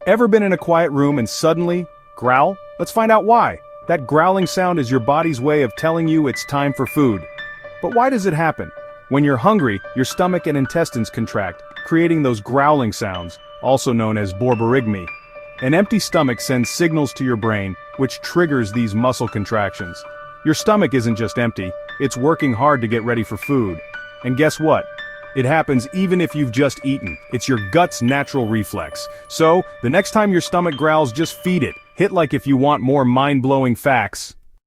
Ever been in a quiet room and suddenly growl? Let's find out why. That growling sound is your body's way of telling you it's time for food. But why does it happen? When you're hungry, your stomach and intestines contract, creating those growling sounds, also known as borborygmi. An empty stomach sends signals to your brain, which triggers these muscle contractions. Your stomach isn't just empty, it's working hard to get ready for food. And guess what? It happens even if you've just eaten. It's your gut's natural reflex. So, the next time your stomach growls, just feed it. Hit like if you want more mind-blowing facts.